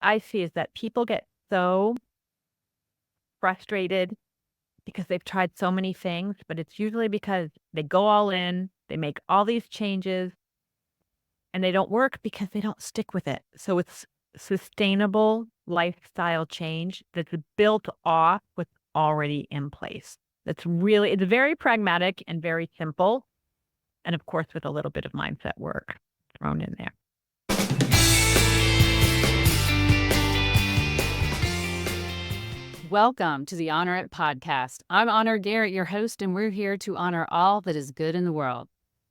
I see is that people get so frustrated because they've tried so many things, but it's usually because they go all in, they make all these changes, and they don't work because they don't stick with it. So it's sustainable lifestyle change that's built off what's already in place. It's very pragmatic and very simple. And of course, with a little bit of mindset work thrown in there. Welcome to the Honor It podcast. I'm Honor Garrett, your host, and we're here to honor all that is good in the world.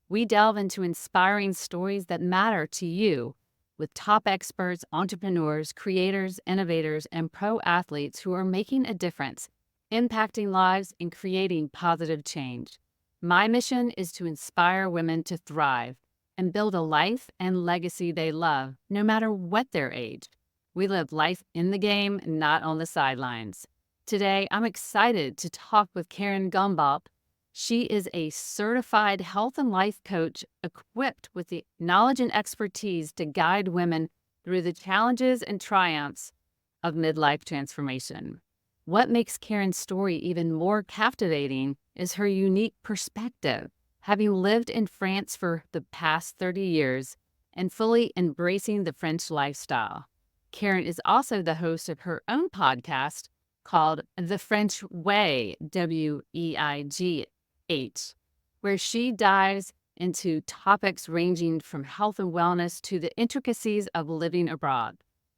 We delve into inspiring stories that matter to you with top experts, entrepreneurs, creators, innovators, and pro athletes who are making a difference, impacting lives, and creating positive change. My mission is to inspire women to thrive and build a life and legacy they love, no matter what their age. We live life in the game, not on the sidelines. Today, I'm excited to talk with Karen Gombault. She is a certified health and life coach equipped with the knowledge and expertise to guide women through the challenges and triumphs of midlife transformation. What makes Karen's story even more captivating is her unique perspective, having lived in France for the past 30 years and fully embracing the French lifestyle. Karen is also the host of her own podcast called The French Way, WEIGH, where she dives into topics ranging from health and wellness to the intricacies of living abroad.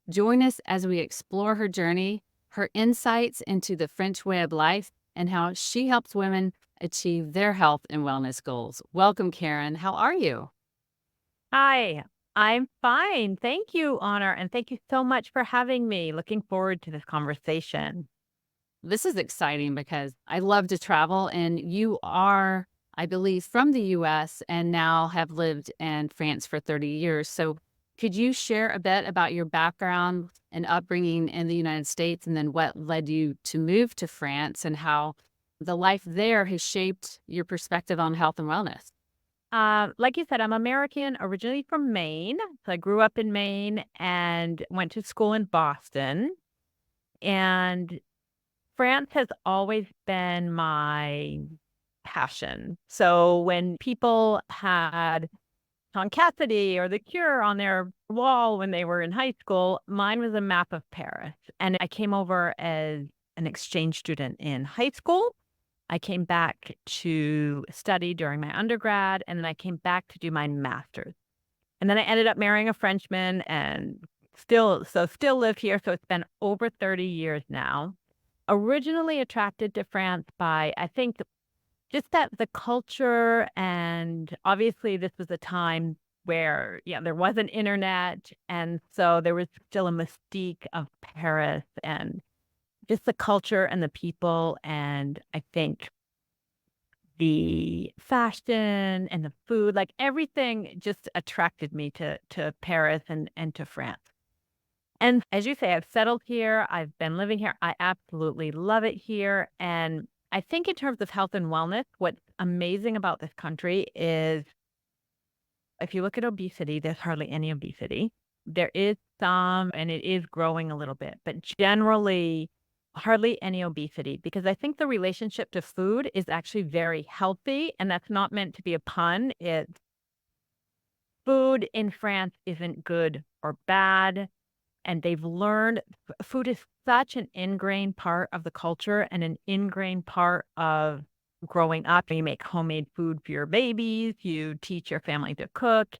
Join us as we explore her journey, her insights into the French way of life, and how she helps women achieve their health and wellness goals. Welcome, Karen. How are you? Hi, I'm fine. Thank you, Honor. And thank you so much for having me. Looking forward to this conversation. This is exciting because I love to travel, and you are, I believe, from the US and now have lived in France for 30 years. So could you share a bit about your background and upbringing in the United States, and then what led you to move to France and how the life there has shaped your perspective on health and wellness? Like you said, I'm American, originally from Maine. So I grew up in Maine and went to school in Boston. And France has always been my passion. So when people had Tom Cassidy or The Cure on their wall when they were in high school, mine was a map of Paris. And I came over as an exchange student in high school. I came back to study during my undergrad, and then I came back to do my master's. And then I ended up marrying a Frenchman and still live here. So it's been over 30 years now. Originally attracted to France by, I think, just that the culture, and obviously this was a time where, yeah, there wasn't internet, and so there was still a mystique of Paris and just the culture and the people, and I think the fashion and the food, like everything just attracted me to Paris and to France. And as you say, I've settled here. I've been living here. I absolutely love it here. And I think in terms of health and wellness, what's amazing about this country is if you look at obesity, there's hardly any obesity. There is some, and it is growing a little bit, but generally, hardly any obesity because I think the relationship to food is actually very healthy. And that's not meant to be a pun. It's food in France isn't good or bad. And they've learned food is such an ingrained part of the culture and an ingrained part of growing up. You make homemade food for your babies, you teach your family to cook.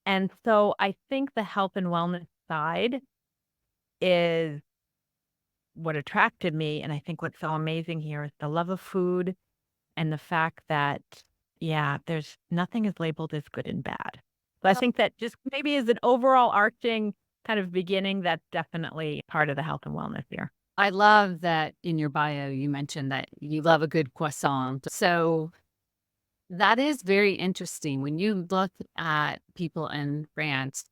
And so I think the health and wellness side is what attracted me. And I think what's so amazing here is the love of food and the fact that, yeah, there's nothing is labeled as good and bad. So I think that just maybe as an overall arching kind of beginning, that's definitely part of the health and wellness here. I love that in your bio, you mentioned that you love a good croissant. So that is very interesting. When you look at people in France,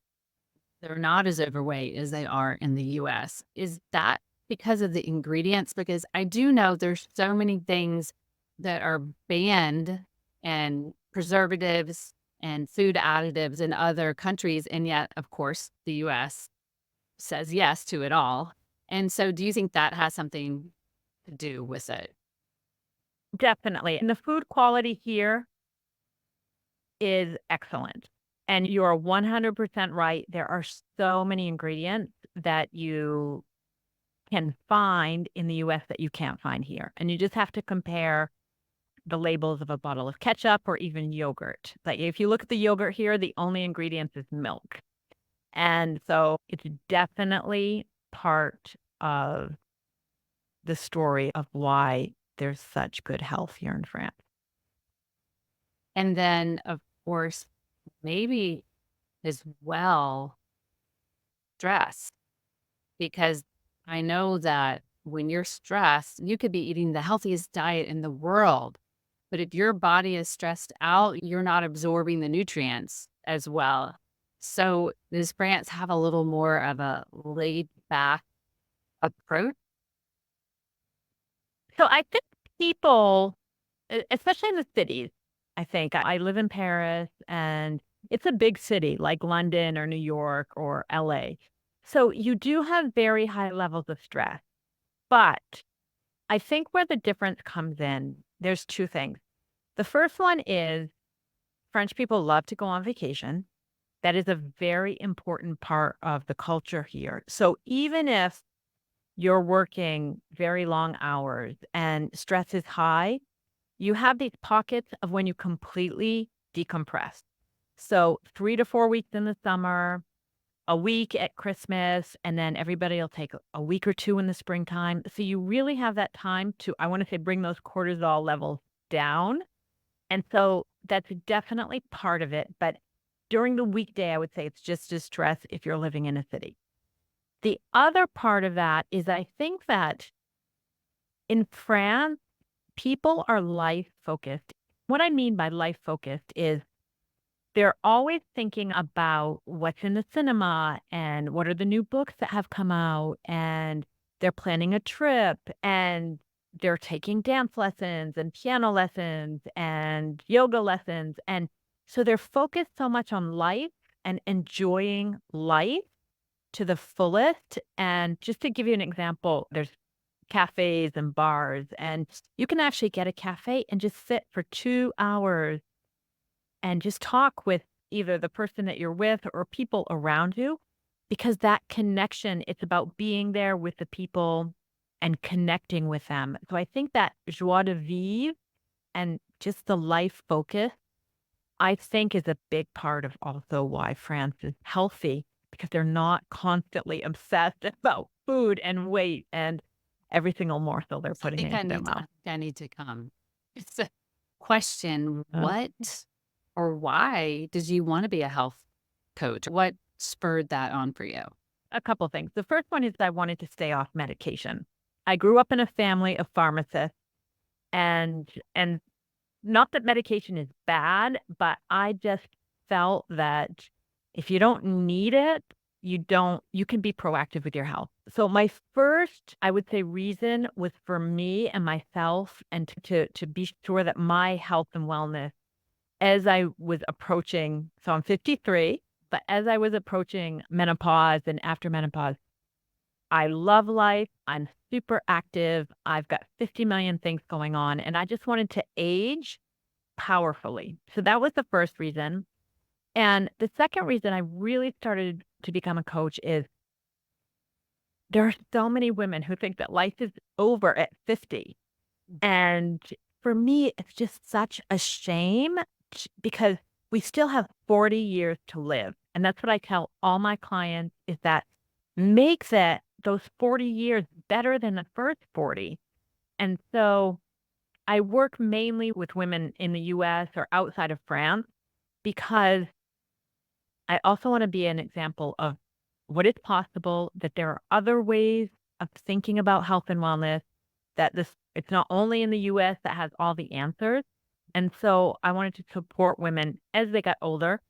they're not as overweight as they are in the US. Is that because of the ingredients? Because I do know there's so many things that are banned and preservatives and food additives in other countries. And yet, of course, the US says yes to it all. And so do you think that has something to do with it? Definitely. And the food quality here is excellent. And you are 100% right. There are so many ingredients that you can find in the US that you can't find here. And you just have to compare the labels of a bottle of ketchup or even yogurt. Like if you look at the yogurt here, the only ingredient is milk. And so it's definitely part of the story of why there's such good health here in France. And then, of course, maybe as well, stress, because I know that when you're stressed, you could be eating the healthiest diet in the world. But if your body is stressed out, you're not absorbing the nutrients as well. So does France have a little more of a laid back approach? So I think people, especially in the cities, I think I live in Paris and it's a big city like London or New York or LA. So you do have very high levels of stress. But I think where the difference comes in, there's two things. The first one is French people love to go on vacation. That is a very important part of the culture here. So even if you're working very long hours and stress is high, you have these pockets of when you completely decompress. So 3 to 4 weeks in the summer, a week at Christmas, and then everybody will take a week or two in the springtime. So you really have that time to, I want to say, bring those cortisol levels down. And so that's definitely part of it. But during the weekday, I would say it's just as stress if you're living in a city. The other part of that is I think that in France, people are life focused. What I mean by life focused is they're always thinking about what's in the cinema and what are the new books that have come out, and they're planning a trip, and they're taking dance lessons and piano lessons and yoga lessons. And so they're focused so much on life and enjoying life to the fullest. And just to give you an example, there's cafes and bars, and you can actually get a cafe and just sit for 2 hours and just talk with either the person that you're with or people around you, because that connection, it's about being there with the people and connecting with them. So I think that joie de vivre and just the life focus, I think is a big part of also why France is healthy, because they're not constantly obsessed about food and weight and every single morsel they're I putting think I into their need to, mouth. I need to come. It's a question. Uh, What or why did you want to be a health coach? What spurred that on for you? a couple things. The first one is I wanted to stay off medication. I grew up in a family of pharmacists, and not that medication is bad, but I just felt that if you don't need it, you can be proactive with your health. So my first, I would say, reason was for me and myself and to be sure that my health and wellness as I was approaching, so I'm 53, but as I was approaching menopause and after menopause, I love life. I'm super active. I've got 50 million things going on, and I just wanted to age powerfully. So that was the first reason. And the second reason I really started to become a coach is there are so many women who think that life is over at 50. And for me, it's just such a shame because we still have 40 years to live. And that's what I tell all my clients is that make that those 40 years better than the first 40. And so I work mainly with women in the US or outside of France because I also want to be an example of what is possible, that there are other ways of thinking about health and wellness, that this it's not only in the US that has all the answers. And so I wanted to support women as they got older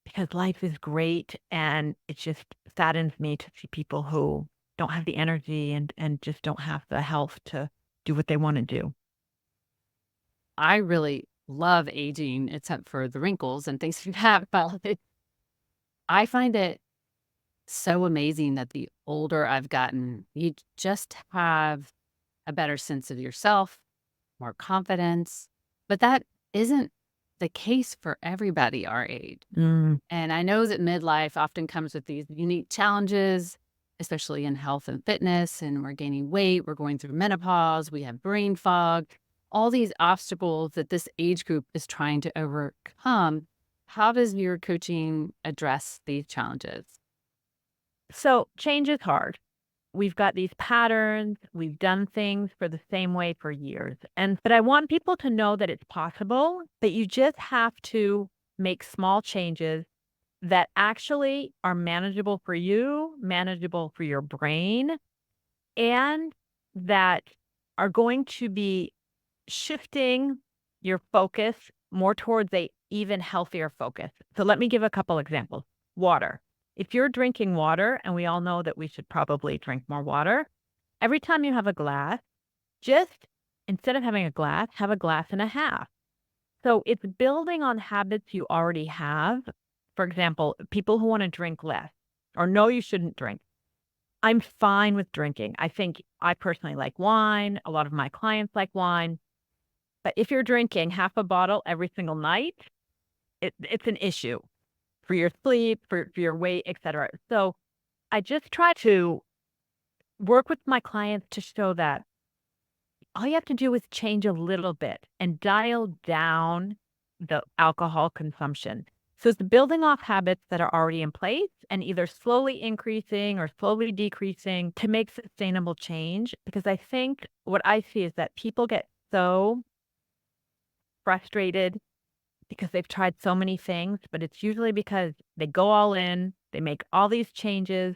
because life is great and it just saddens me to see people who don't have the energy and just don't have the health to do what they want to do. I really love aging, except for the wrinkles and things like that. But I find it so amazing that the older I've gotten, you just have a better sense of yourself, more confidence. But that isn't the case for everybody our age. Mm. And I know that midlife often comes with these unique challenges, especially in health and fitness. And we're gaining weight, we're going through menopause, we have brain fog, all these obstacles that this age group is trying to overcome. How does your coaching address these challenges? So change is hard. We've got these patterns, we've done things for the same way for years. But I want people to know that it's possible, that you just have to make small changes that actually are manageable for you, manageable for your brain, and that are going to be shifting your focus more towards a even healthier focus. So let me give a couple examples. Water. If you're drinking water, and we all know that we should probably drink more water, every time you have a glass, just instead of having a glass, have a glass and a half. So it's building on habits you already have. For example, people who want to drink less or know you shouldn't drink. I'm fine with drinking. I think I personally like wine. A lot of my clients like wine. But if you're drinking half a bottle every single night, it's an issue for your sleep, for your weight, etc. So I just try to work with my clients to show that all you have to do is change a little bit and dial down the alcohol consumption. So it's building off habits that are already in place and either slowly increasing or slowly decreasing to make sustainable change. Because I think what I see is that people get so frustrated because they've tried so many things, but it's usually because they go all in, they make all these changes,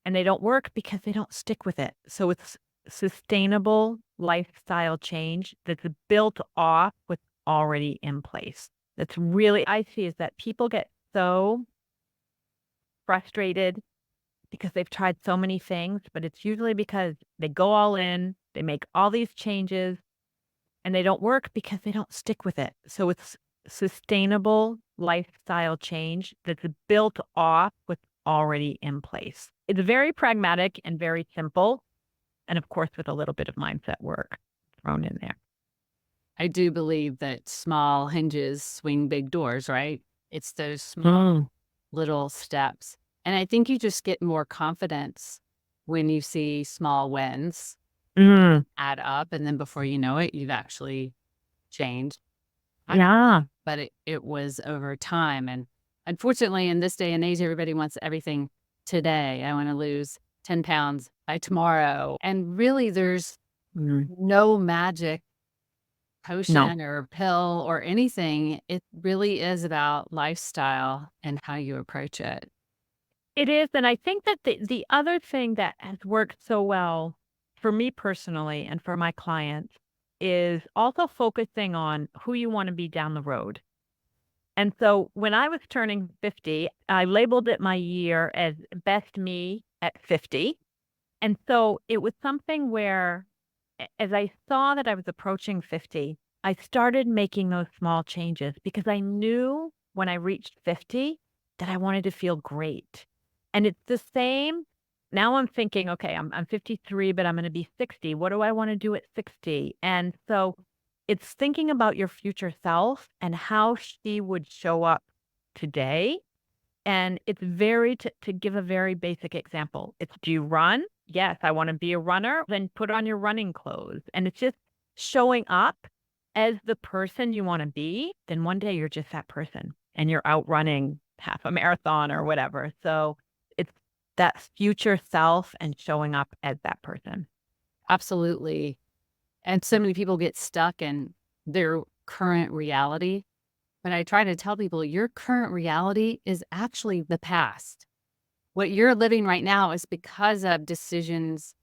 and they don't work because they don't stick with it. So it's sustainable lifestyle change that's built off what's already in place. That's really I see is that people get so frustrated because they've tried so many things, but it's usually because they go all in, they make all these changes, and they don't work because they don't stick with it. So it's sustainable lifestyle change that's built off what's already in place. It's very pragmatic and very simple. And of course, with a little bit of mindset work thrown in there. I do believe that small hinges swing big doors, right? It's those small Mm. little steps. And I think you just get more confidence when you see small wins Mm. add up. And then before you know it, you've actually changed. Yeah. But it was over time. And unfortunately, in this day and age, everybody wants everything today. I want to lose 10 pounds by tomorrow. And really, there's Mm. no magic No. potion or pill or anything. It really is about lifestyle and how you approach it. It is, and I think that the other thing that has worked so well for me personally and for my clients is also focusing on who you wanna be down the road. And so when I was turning 50, I labeled it my year as best me at 50. And so it was something where as I saw that I was approaching 50, I started making those small changes because I knew when I reached 50 that I wanted to feel great. And it's the same. Now I'm thinking, okay, I'm 53, but I'm going to be 60. What do I want to do at 60? And so it's thinking about your future self and how she would show up today. And it's very to give a very basic example. It's do you run? Yes, I wanna be a runner, then put on your running clothes. And it's just showing up as the person you wanna be, then one day you're just that person and you're out running half a marathon or whatever. So it's that future self and showing up as that person. Absolutely. And so many people get stuck in their current reality. But I try to tell people your current reality is actually the past. What you're living right now is because of decisions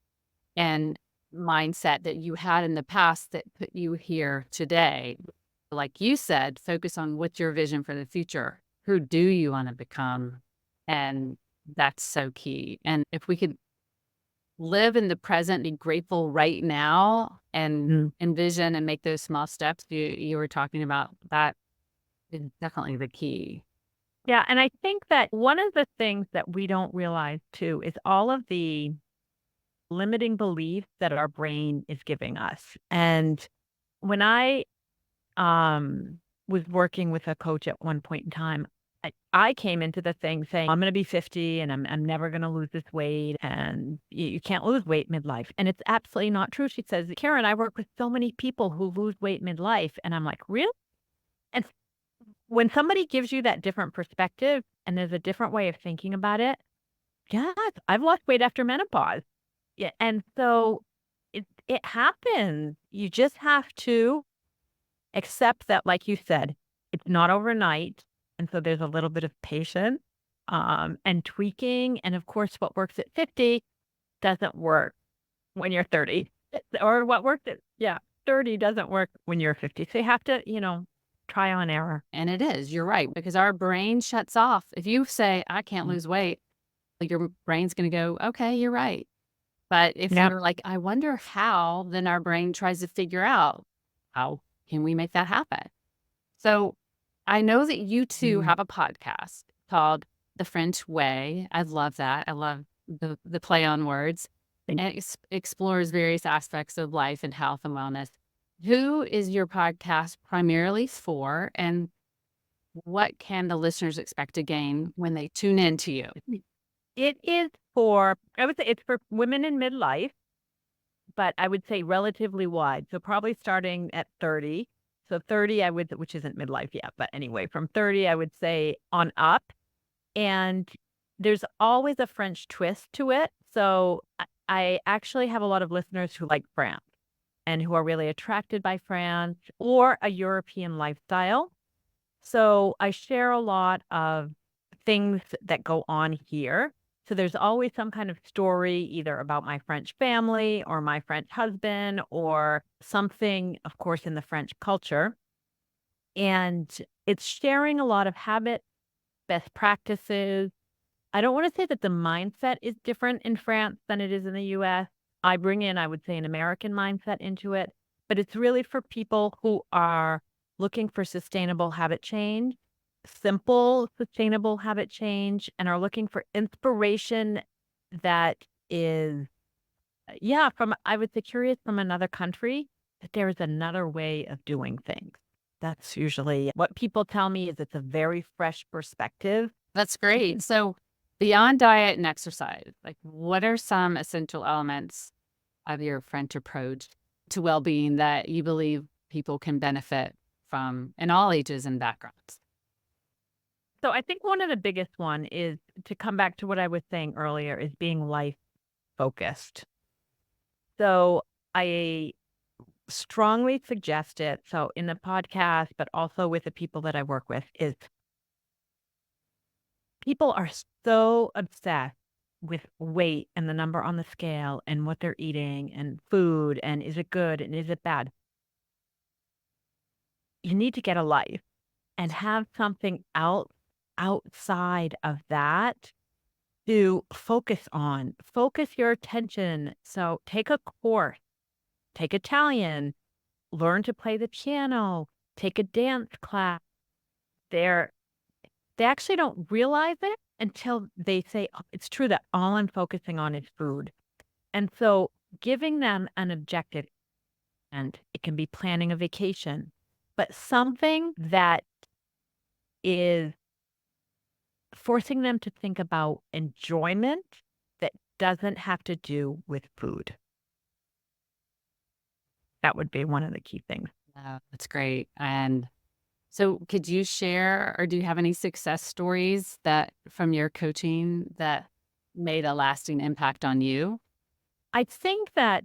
and mindset that you had in the past that put you here today. Like you said, focus on what's your vision for the future. Who do you want to become? And that's so key. And if we could live in the present, be grateful right now and Mm. envision and make those small steps you were talking about, that is definitely the key. Yeah, and I think that one of the things that we don't realize too is all of the limiting beliefs that our brain is giving us. And when I was working with a coach at one point in time, I came into the thing saying, I'm going to be 50 and I'm never going to lose this weight. And you can't lose weight midlife. And it's absolutely not true. She says, Karen, I work with so many people who lose weight midlife. And I'm like, really? And when somebody gives you that different perspective and there's a different way of thinking about it, yes, I've lost weight after menopause. Yeah. And so it happens. You just have to accept that, like you said, it's not overnight, and so there's a little bit of patience, and tweaking, and of course, what works at 50 doesn't work when you're 30, or what works at 30 doesn't work when you're 50, so you have to, try on error. And it is, you're right, because our brain shuts off. If you say, I can't Mm. lose weight, your brain's going to go, okay, you're right. But if Yep. you're like, I wonder how, then our brain tries to figure out how can we make that happen? So I know that you two Mm. have a podcast called The French Way. I love that. I love the play on words, Thank and it explores various aspects of life and health and wellness. Who is your podcast primarily for, and what can the listeners expect to gain when they tune in to you? It is for I would say it's for women in midlife, but I would say relatively wide, so probably starting at 30. So 30, I would which isn't midlife yet, but anyway, from 30, I would say on up. And there's always a French twist to it. So I actually have a lot of listeners who like France and who are really attracted by France or a European lifestyle. So I share a lot of things that go on here. So there's always some kind of story, either about my French family or my French husband or something, of course, in the French culture. And it's sharing a lot of habits, best practices. I don't wanna say that the mindset is different in France than it is in the US. I bring in, I would say, an American mindset into it, but it's really for people who are looking for sustainable habit change, simple, sustainable habit change, and are looking for inspiration that is, from I would say curious from another country, that there is another way of doing things. That's usually what people tell me is it's a very fresh perspective. That's great. So, beyond diet and exercise, like what are some essential elements of your French approach to well being that you believe people can benefit from in all ages and backgrounds? So I think one of the biggest one is to come back to what I was saying earlier is being life focused. So I strongly suggest it. So in the podcast, but also with the people that I work with, is people are so obsessed with weight and the number on the scale and what they're eating and food and is it good and is it bad? You need to get a life and have something outside of that to focus on. Focus your attention. So take a course, take Italian, learn to play the piano, take a dance class. They're they actually don't realize it until they say, "Oh, it's true that all I'm focusing on is food." And so giving them an objective, and it can be planning a vacation, but something that is forcing them to think about enjoyment that doesn't have to do with food. That would be one of the key things. That's great. And so, could you share, or do you have any success stories that from your coaching that made a lasting impact on you? I think that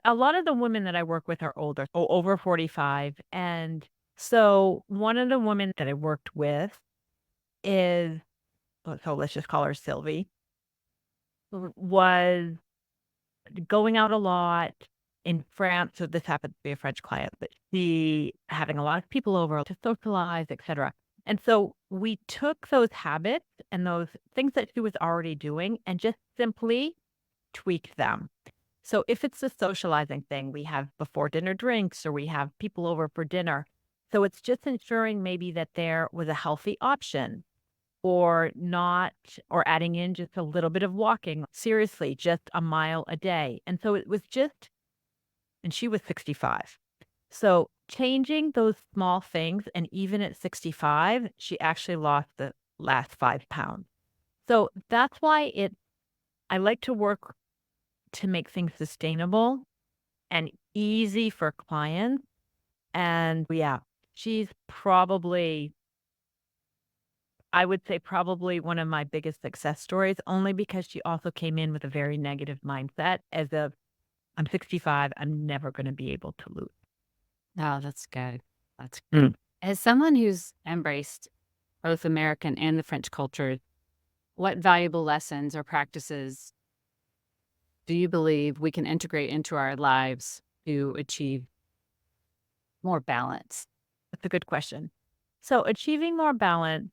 a lot of the women that I work with are older, over 45. And so one of the women that I worked with is, so let's just call her Sylvie, was going out a lot in France. So this happened to be a French client, but she having a lot of people over to socialize, etc. And so we took those habits and those things that she was already doing and just simply tweaked them. So if it's the socializing thing, we have before dinner drinks or we have people over for dinner. So it's just ensuring maybe that there was a healthy option. or not, or adding in just a little bit of walking, seriously, just a mile a day. And so it was just, and she was 65. So changing those small things, and even at 65, she actually lost the last 5 pounds. So that's why I like to work to make things sustainable and easy for clients. And yeah, she's probably, I would say, probably one of my biggest success stories, only because she also came in with a very negative mindset as of, I'm 65, I'm never going to be able to lose. Oh, that's good. That's Mm. As someone who's embraced both American and the French culture, what valuable lessons or practices do you believe we can integrate into our lives to achieve more balance? That's a good question. So achieving more balance,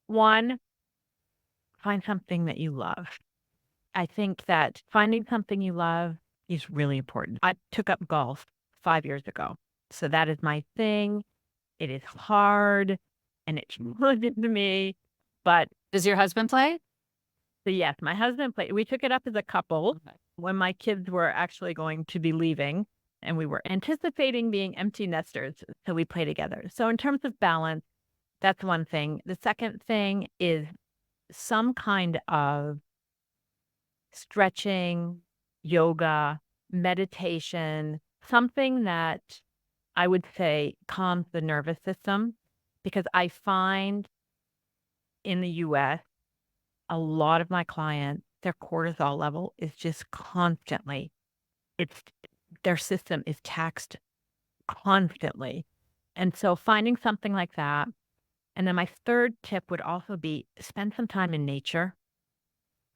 one, find something that you love. I think that finding something you love is really important. I took up golf 5 years ago. So that is my thing. It is hard and it's challenging to me. But Does your husband play? so yes, my husband played. We took it up as a couple Okay. when my kids were actually going to be leaving and we were anticipating being empty nesters. So we play together. So in terms of balance, that's one thing. The second thing is some kind of stretching, yoga, meditation, something that I would say calms the nervous system, because I find in the US, a lot of my clients, their cortisol level is just constantly, it's their system is taxed constantly. And so finding something like that. And then my third tip would also be spend some time in nature.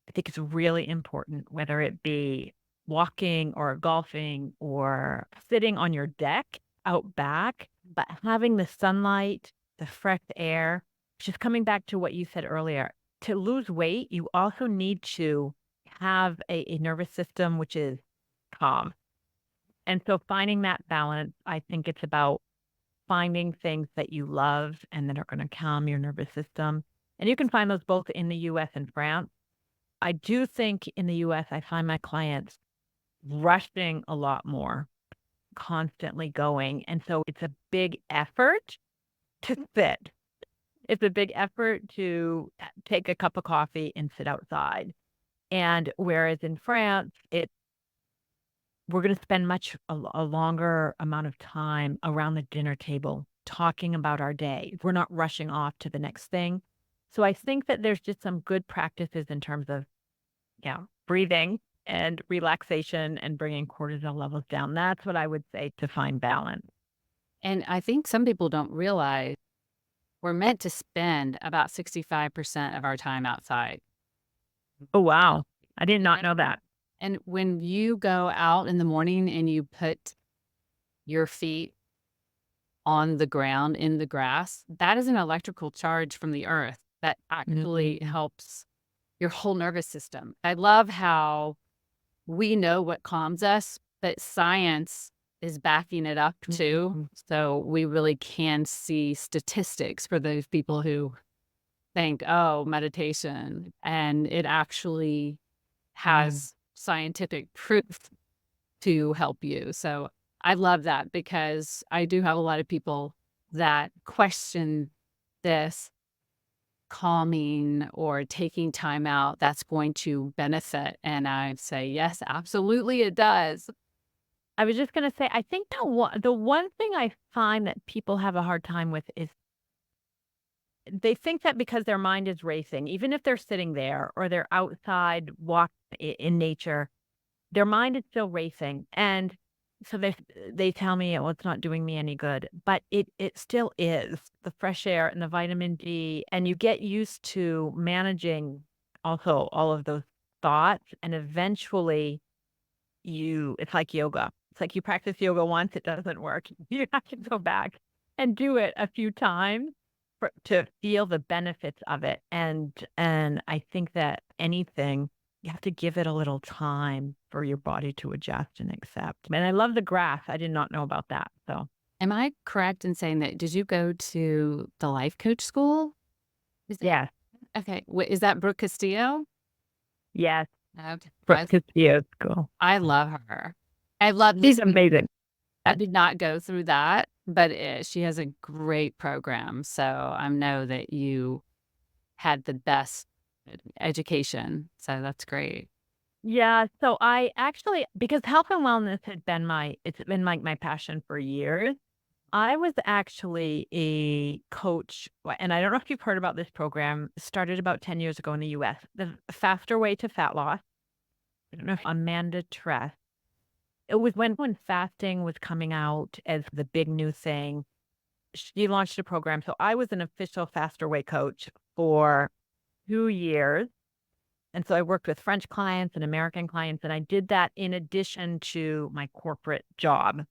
I think it's really important, whether it be walking or golfing or sitting on your deck out back, but having the sunlight, the fresh air, just coming back to what you said earlier. To lose weight, you also need to have a nervous system which is calm. And so finding that balance, I think it's about finding things that you love and that are going to calm your nervous system. And you can find those both in the US and France. I do think in the US, I find my clients rushing a lot more, constantly going. And so it's a big effort to sit. It's a big effort to take a cup of coffee and sit outside. And whereas in France, we're going to spend a longer amount of time around the dinner table talking about our day. We're not rushing off to the next thing. So I think that there's just some good practices in terms of, yeah, breathing and relaxation and bringing cortisol levels down. That's what I would say to find balance. And I think some people don't realize we're meant to spend about 65% of our time outside. Oh, wow. I did not Yeah. know that. And when you go out in the morning and you put your feet on the ground in the grass, that is an electrical charge from the earth that actually Mhm. helps your whole nervous system. I love how we know what calms us, but science is backing it up too. Mhm. So we really can see statistics for those people who think, oh, meditation, and it actually Yeah. has scientific proof to help you. So I love that because I do have a lot of people that question this calming or taking time out that's going to benefit. And I say, yes, absolutely, it does. I was just gonna say, I think the one thing I find that people have a hard time with is they think that because their mind is racing, even if they're sitting there or they're outside in nature, their mind is still racing. And so they tell me, "Oh, it's not doing me any good," but it still is. The fresh air and the vitamin D, and you get used to managing also all of those thoughts, and eventually it's like yoga. It's like you practice yoga once, it doesn't work. You have to go back and do it a few times to feel the benefits of it. And I think that anything, you have to give it a little time for your body to adjust and accept. And I love the grass. I did not know about that. So Am I correct in saying that? Did you go to the life coach school? Is that yeah. Okay. Is that Brooke Castillo? Yes, Okay. Brooke Castillo School. I love her. I love She's this. amazing. I did not go through that, but she has a great program. So I know that you had the best education. So that's great. Yeah, so I actually because health and wellness had been it's been like my passion for years. I was actually a coach, and I don't know if you've heard about this program. It started about 10 years ago in the US, the Faster Way to Fat Loss. I don't know if Amanda Tress. It was when fasting was coming out as the big new thing. She launched a program. So I was an official Faster Way coach for 2 years. And so I worked with French clients and American clients, and I did that in addition to my corporate job.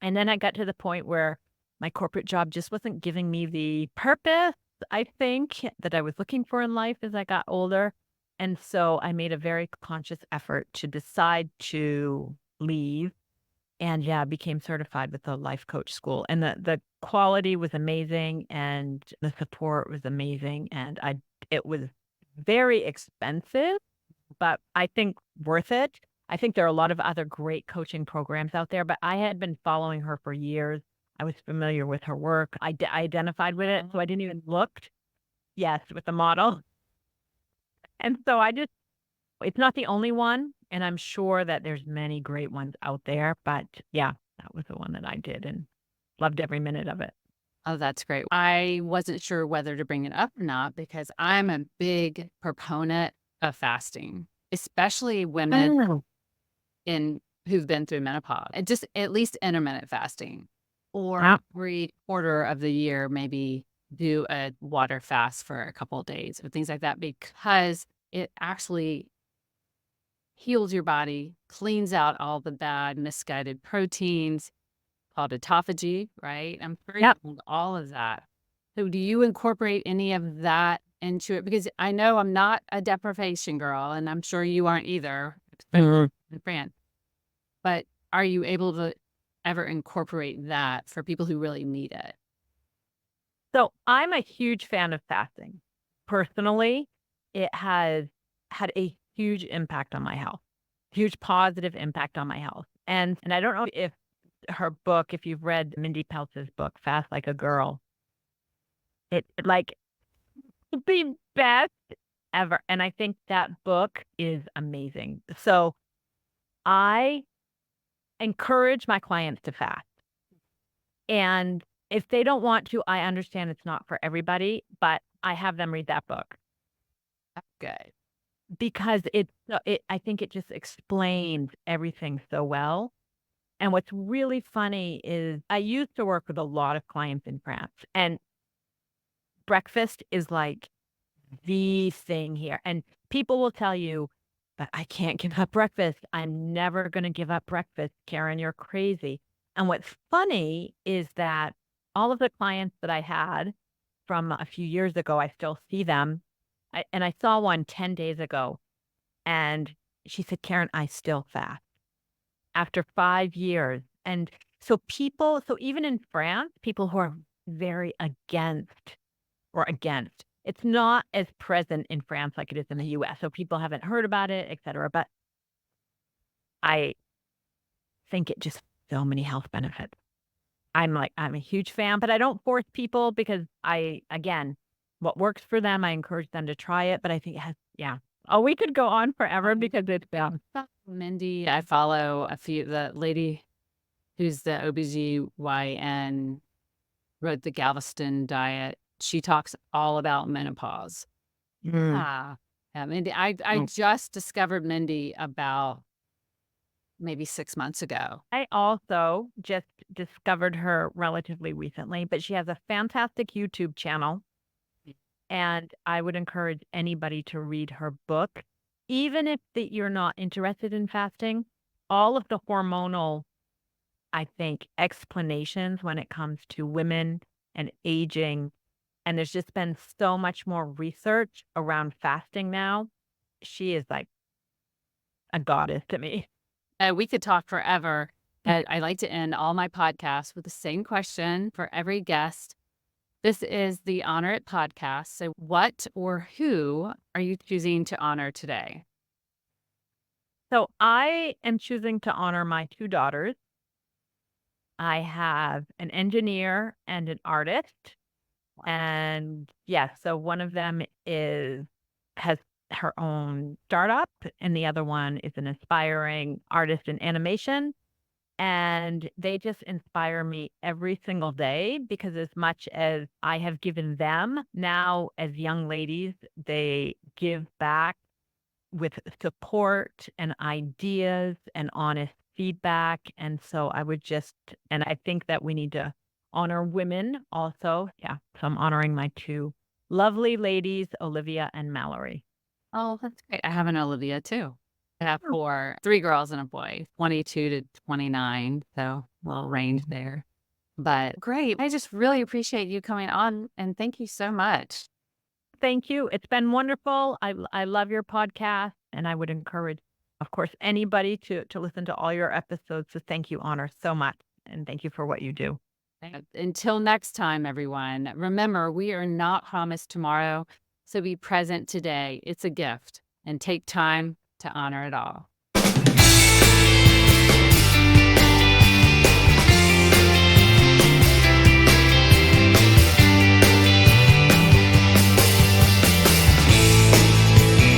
And then I got to the point where my corporate job just wasn't giving me the purpose, I think, that I was looking for in life as I got older. And so I made a very conscious effort to decide to leave and yeah, became certified with the life coach school. And the quality was amazing and the support was amazing. And it was very expensive, but I think worth it. I think there are a lot of other great coaching programs out there, but I had been following her for years. I was familiar with her work. I identified with it, so I didn't even look. Yes, with the model. And so it's not the only one, and I'm sure that there's many great ones out there, but yeah, that was the one that I did and loved every minute of it. Oh, that's great. I wasn't sure whether to bring it up or not because I'm a big proponent of fasting, especially women Oh. in who've been through menopause. And just at least intermittent fasting or Yeah. every quarter of the year, maybe do a water fast for a couple of days or things like that because it actually heals your body, cleans out all the bad misguided proteins called autophagy, right? I'm sure you Yep. know all of that. So do you incorporate any of that into it? Because I know I'm not a deprivation girl, and I'm sure you aren't either, especially Mhm. in France. But are you able to ever incorporate that for people who really need it? So I'm a huge fan of fasting. Personally, it has had a huge impact on my health, huge positive impact on my health. And I don't know if her book, if you've read Mindy Pelz's book, Fast Like a Girl, like the best ever. And I think that book is amazing. So I encourage my clients to fast. And if they don't want to, I understand it's not for everybody, but I have them read that book That's good. because I think it just explains everything so well. And what's really funny is I used to work with a lot of clients in France, and breakfast is like the thing here. And people will tell you, but I can't give up breakfast. I'm never going to give up breakfast. Karen, you're crazy. And what's funny is that all of the clients that I had from a few years ago, I still see them. And I saw one 10 days ago, and she said, Karen, I still fast after 5 years. And so even in France, people who are very against. It's not as present in France like it is in the US, so people haven't heard about it, etcetera, but I think it just so many health benefits. I'm a huge fan, but I don't force people because again, what works for them, I encourage them to try it, but I think it has yeah. Oh, we could go on forever because it's Mindy, I follow the lady who's the OBGYN, wrote the Galveston diet. She talks all about menopause. Mm. Ah, yeah, Mindy, I just discovered Mindy about maybe 6 months ago. I also just discovered her relatively recently, but she has a fantastic YouTube channel. And I would encourage anybody to read her book, even if you're not interested in fasting. All of the hormonal, I think, explanations when it comes to women and aging. And there's just been so much more research around fasting now. She is like a goddess to me. We could talk forever. I like to end all my podcasts with the same question for every guest. This is the Honor It podcast. So, what or who are you choosing to honor today? So I am choosing to honor my 2 daughters. I have an engineer and an artist. And yeah, so one of them has her own startup and the other one is an aspiring artist in animation. And they just inspire me every single day because as much as I have given them, now as young ladies, they give back with support and ideas and honest feedback. And so I would just, and I think that we need to honor women also. Yeah. So I'm honoring my 2 lovely ladies, Olivia and Mallory. Oh, that's great. I have an Olivia too. I have Oh, three girls and a boy, 22 to 29. So, a little range there. But great. I just really appreciate you coming on and thank you so much. thank you. It's been wonderful. I love your podcast and I would encourage, of course, anybody to listen to all your episodes. So thank you, Honor, so much. And thank you for what you do. Until next time, everyone, remember we are not promised tomorrow. So be present today. It's a gift and take time to honor it all.